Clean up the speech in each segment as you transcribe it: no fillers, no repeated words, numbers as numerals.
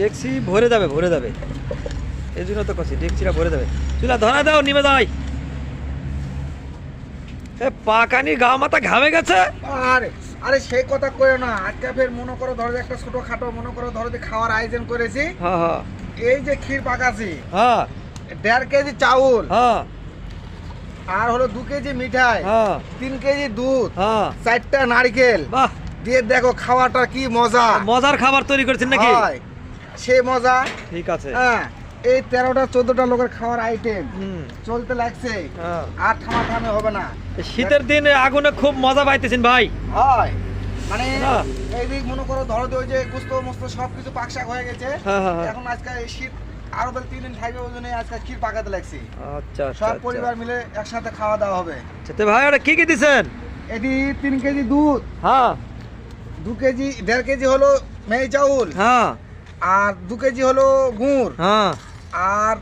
ডেকসি ভরে যাবে এই জন্য তো কছি ডেকসিটা ভরে যাবে। চুলা ধরা দাও, নিমে দাও। এ পাকানি গা মাথা ঘামে গেছে। আরে আরে সেই কথা কইও না। আজকে ফের মনে করো ধরো একটা ছোট খাটো মনে করো ধরো খাওয়ার আয়োজন করেছি। হ্যাঁ হ্যাঁ এই যে ক্ষীর পাকাছি, হ্যাঁ 1.5 কেজি চাউল, হ্যাঁ আর হলো 2 কেজি মিঠাই, হ্যাঁ 3 কেজি দুধ, হ্যাঁ 4টা নারকেল বাহ, দিয়ে দেখো খাওয়াটা কি মজা। মজার খাবার তৈরি করেছেন নাকি? হয়, সেই মজা। ঠিক আছে। হ্যাঁ, এই 13টা 14টা লোকের খাওয়ার আইটেম হুম চলতে লাগছে, হ্যাঁ। আর থামাথামি হবে না। শীতের দিন আগুনে খুব মজা পাইতেছেন ভাই। হয় মানে হ্যাঁ। এই দিক মনে করো ধরো ওই যে গুস্ত মস্ত সবকিছু পাকশাক হয়ে গেছে। হ্যাঁ, হ্যাঁ, হ্যাঁ। এখন আজকে এই শীত আরো 3 দিন থাকবে, ওই জন্য আজকে ক্ষীর পাকাতে লাগছি। আচ্ছা আচ্ছা সব আচ্ছা। পরিবার মিলে একসাথে খাওয়া দাওয়া হবে। আচ্ছা, তো ভাই ওটা কি কি দিছেন? এটি 3 কেজি দুধ, হ্যাঁ 2 কেজি 1.5 কেজি হলো মেই চাউল, হ্যাঁ আর 2 কেজি হলো গুড়, হ্যাঁ। আর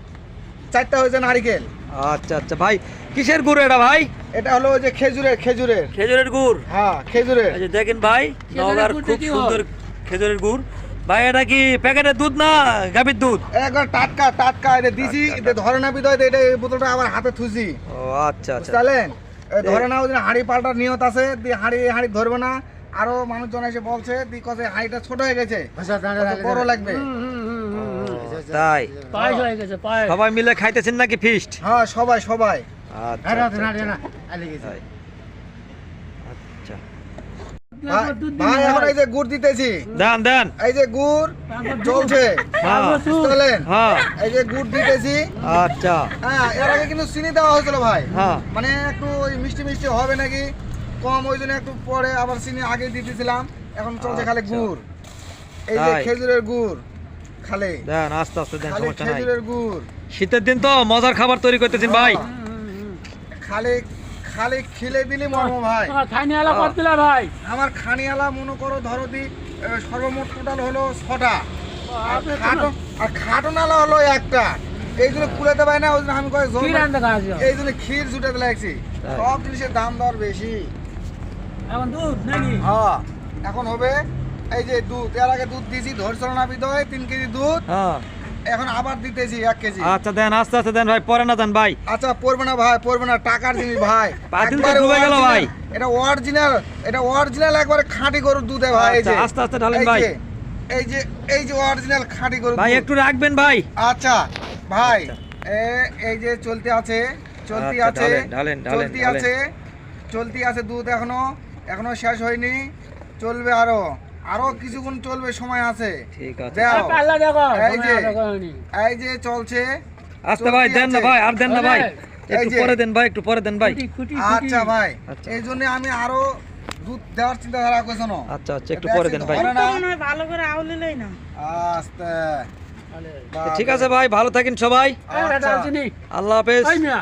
4টা হয়েছে নারকেল। আচ্ছা আচ্ছা ভাই, কিসের গুড় এটা ভাই? এটা হলো ওই যে খেজুরের। খেজুরের গুড়। হ্যাঁ, খেজুরের। এই যে দেখেন ভাই, নওগাঁর খুব সুন্দর খেজুরের গুড়। ভাই এটা কি প্যাকেটের দুধ না গাভীর দুধ? একবার টাটকা এটা দিছি, এটা ধরে না বিদয় এটা এই বোতলটা আবার হাতে থুছি। ও আচ্ছা আচ্ছা। বুঝলেন? ধরে না ওই হাঁড়ি পাল্টার নিয়ত আছে, দিয়ে হাঁড়ি ধরবে না। আরো মানুষজন এসে বলছে দি কছে হাঁড়িটা ছোট হয়ে গেছে, বড় লাগবে। তাই পায়েস হয়ে গেছে পায়েস। সবাই মিলে খাইতেছেন নাকি ফিস্ট? হ্যাঁ, সবাই। আচ্ছা আচ্ছা, তাই। আচ্ছা ভাই এখন এই যে গুড় দিতেছি, দেন। এই যে গুড় চলছে। হ্যাঁ বুঝলেন? হ্যাঁ এই যে গুড় দিতেছি। আচ্ছা হ্যাঁ, এর আগে কিন্তু চিনি দেওয়া হয়েছিল ভাই। হ্যাঁ মানে একটু ওই মিষ্টি হবে নাকি কম, ওই জন্য একটু পরে আবার চিনি আগে দিতেছিলাম। এখন চলছে খালি আচ্ছা। গুড়, এই যে তাই। খেজুরের গুড়, খালি দেন আস্তে আস্তে দেন, খালি সমস্যা নাই। খেজুরের গুড়। শীতের দিন তো মজার খাবার তৈরি করতেছেন ভাই। খালি খিলে দিলি মর্ম ভাই। খাইনি আলা কত দিলা ভাই? আমার খানিয়ালা মনে করো ধরো দি সর্বমোট টোটাল হলো 6টা, আর খাটো নালা হলো 1টা। এই জন্য কুলাতে পাই না, ওই জন্য আমি কি রান্না খাওয়া? এই জন্য ক্ষীর জুটাতে লাগছি। তাই। সব জিনিসের দাম দর বেশি। এখন দুধ নাকি? হ্যাঁ, এখন হবে এই যে দুধ। এর আগে দুধ দিয়েছি ধরছিল না বিদয় 3 কেজি দুধ, হ্যাঁ এখন আবার দিতেছি 1 কেজি। আচ্ছা দেন আস্তে আস্তে দেন ভাই, পরে না দেন ভাই। আচ্ছা, পড়বে না ভাই, পড়বে না, টাকার জিনিস ভাই। পাতিল তো একবারে ডুবে গেল ভাই। এটা অরিজিনাল একবারে খাঁটি গরুর দুধ ভাই। এই আচ্ছা, যে আস্তে আস্তে ঢালেন এই ভাই। যে, এই যে অরিজিনাল খাঁটি গরুর ভাই দুধ। একটু রাখবেন ভাই। আচ্ছা ভাই, এই যে চলতি আছে আচ্ছা, ঢালেন, চলতি আছে দুধ, এখনো শেষ হয়নি, চলবে আরো কিছুক্ষণ চলবে, সময় আছে। ঠিক আছে। দাও। পাল্লা দেখো। এই যে চলছে। আস্তে ভাই, দেন না ভাই, আর দেন না ভাই, এই একটু যে। পরে দেন ভাই, একটু পরে দেন ভাই। আচ্ছা ভাই, আচ্ছা। এই জন্য আমি আরো দুধ দেওয়ার চিন্তাধারা করছি না। আচ্ছা আচ্ছা, একটু পরে দেন ভাই। ভালো করে আউলিলেই না। আস্তে। ঠিক আছে ভাই, ভালো থাকেন সবাই। আচ্ছা। আল্লাহ হাফেজ। আচ্ছা।